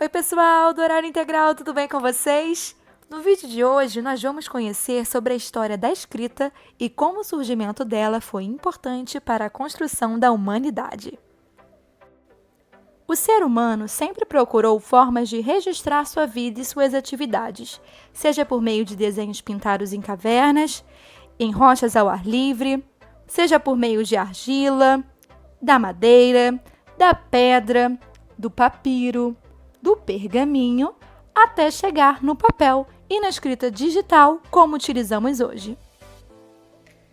Oi pessoal do Horário Integral, tudo bem com vocês? No vídeo de hoje nós vamos conhecer sobre a história da escrita e como o surgimento dela foi importante para a construção da humanidade. O ser humano sempre procurou formas de registrar sua vida e suas atividades, seja por meio de desenhos pintados em cavernas, em rochas ao ar livre, seja por meio de argila, da madeira, da pedra, do papiro, do pergaminho, até chegar no papel e na escrita digital como utilizamos hoje.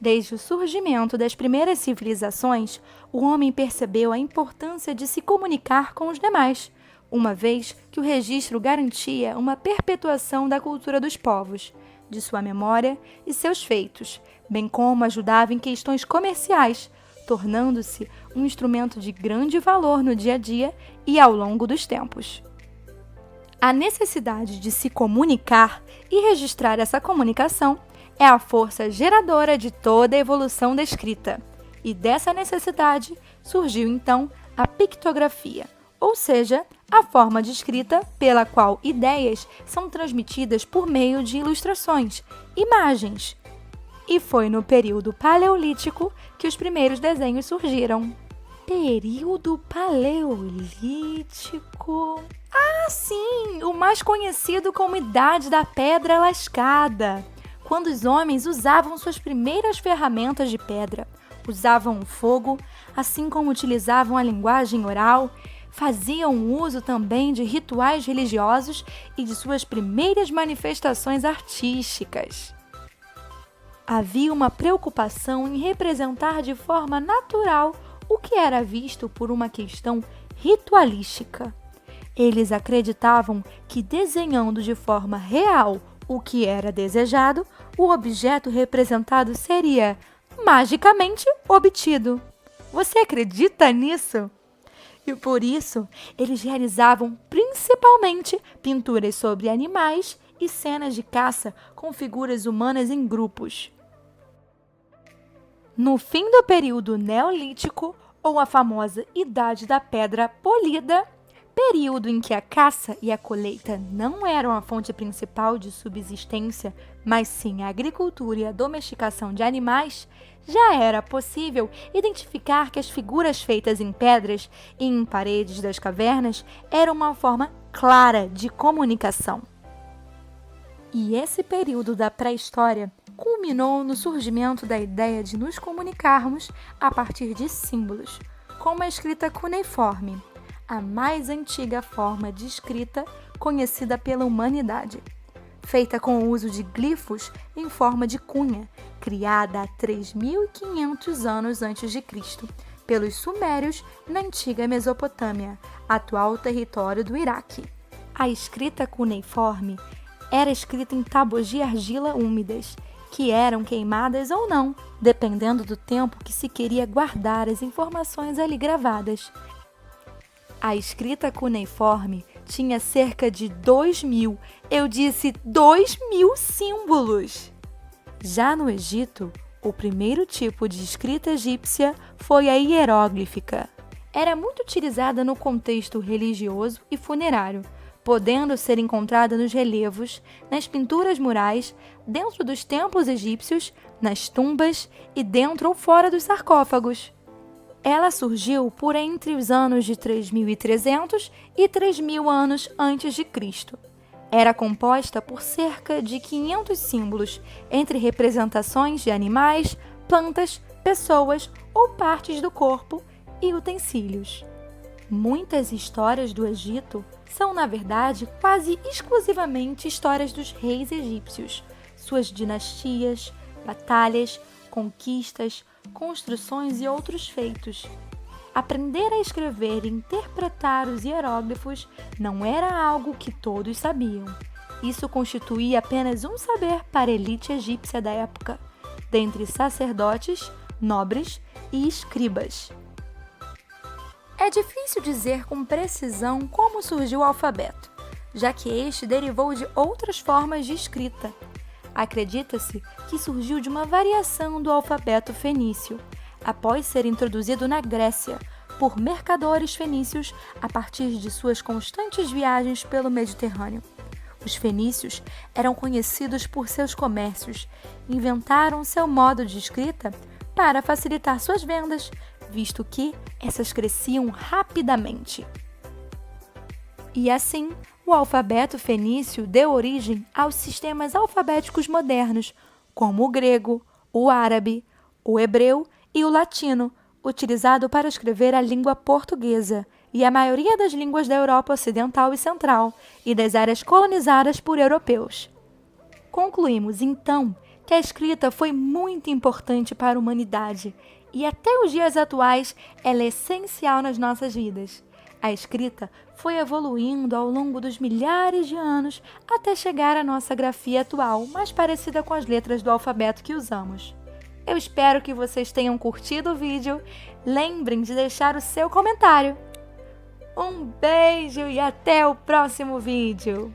Desde o surgimento das primeiras civilizações, o homem percebeu a importância de se comunicar com os demais, uma vez que o registro garantia uma perpetuação da cultura dos povos, de sua memória e seus feitos, bem como ajudava em questões comerciais, tornando-se um instrumento de grande valor no dia a dia e ao longo dos tempos. A necessidade de se comunicar e registrar essa comunicação é a força geradora de toda a evolução da escrita. E dessa necessidade surgiu então a pictografia, ou seja, a forma de escrita pela qual ideias são transmitidas por meio de ilustrações, imagens. E foi no período paleolítico que os primeiros desenhos surgiram. Período paleolítico? Ah, sim! O mais conhecido como Idade da Pedra Lascada, quando os homens usavam suas primeiras ferramentas de pedra, usavam o fogo, assim como utilizavam a linguagem oral, faziam uso também de rituais religiosos e de suas primeiras manifestações artísticas. Havia uma preocupação em representar de forma natural o que era visto por uma questão ritualística. Eles acreditavam que desenhando de forma real o que era desejado, o objeto representado seria magicamente obtido. Você acredita nisso? E por isso, eles realizavam principalmente pinturas sobre animais e cenas de caça com figuras humanas em grupos. No fim do período neolítico, ou a famosa Idade da Pedra Polida, período em que a caça e a colheita não eram a fonte principal de subsistência, mas sim a agricultura e a domesticação de animais, já era possível identificar que as figuras feitas em pedras e em paredes das cavernas eram uma forma clara de comunicação. E esse período da pré-história culminou no surgimento da ideia de nos comunicarmos a partir de símbolos, como a escrita cuneiforme, a mais antiga forma de escrita conhecida pela humanidade, feita com o uso de glifos em forma de cunha, criada há 3.500 anos antes de Cristo, pelos sumérios na antiga Mesopotâmia, atual território do Iraque. A escrita cuneiforme era escrita em tábuas de argila úmidas, que eram queimadas ou não, dependendo do tempo que se queria guardar as informações ali gravadas. A escrita cuneiforme tinha cerca de 2.000, eu disse 2.000 símbolos. Já no Egito, o primeiro tipo de escrita egípcia foi a hieróglifica. Era muito utilizada no contexto religioso e funerário, podendo ser encontrada nos relevos, nas pinturas murais, dentro dos templos egípcios, nas tumbas e dentro ou fora dos sarcófagos. Ela surgiu por entre os anos de 3.300 e 3.000 anos antes de Cristo. Era composta por cerca de 500 símbolos, entre representações de animais, plantas, pessoas ou partes do corpo e utensílios. Muitas histórias do Egito são, na verdade, quase exclusivamente histórias dos reis egípcios, suas dinastias, batalhas, conquistas, construções e outros feitos. Aprender a escrever e interpretar os hieróglifos não era algo que todos sabiam. Isso constituía apenas um saber para a elite egípcia da época, dentre sacerdotes, nobres e escribas. É difícil dizer com precisão como surgiu o alfabeto, já que este derivou de outras formas de escrita. Acredita-se que surgiu de uma variação do alfabeto fenício, após ser introduzido na Grécia, por mercadores fenícios a partir de suas constantes viagens pelo Mediterrâneo. Os fenícios eram conhecidos por seus comércios, inventaram seu modo de escrita para facilitar suas vendas, visto que essas cresciam rapidamente. E assim, o alfabeto fenício deu origem aos sistemas alfabéticos modernos, como o grego, o árabe, o hebreu e o latino, utilizado para escrever a língua portuguesa e a maioria das línguas da Europa Ocidental e Central e das áreas colonizadas por europeus. Concluímos, então, que a escrita foi muito importante para a humanidade e até os dias atuais ela é essencial nas nossas vidas. A escrita foi evoluindo ao longo dos milhares de anos até chegar à nossa grafia atual, mais parecida com as letras do alfabeto que usamos. Eu espero que vocês tenham curtido o vídeo. Lembrem de deixar o seu comentário. Um beijo e até o próximo vídeo!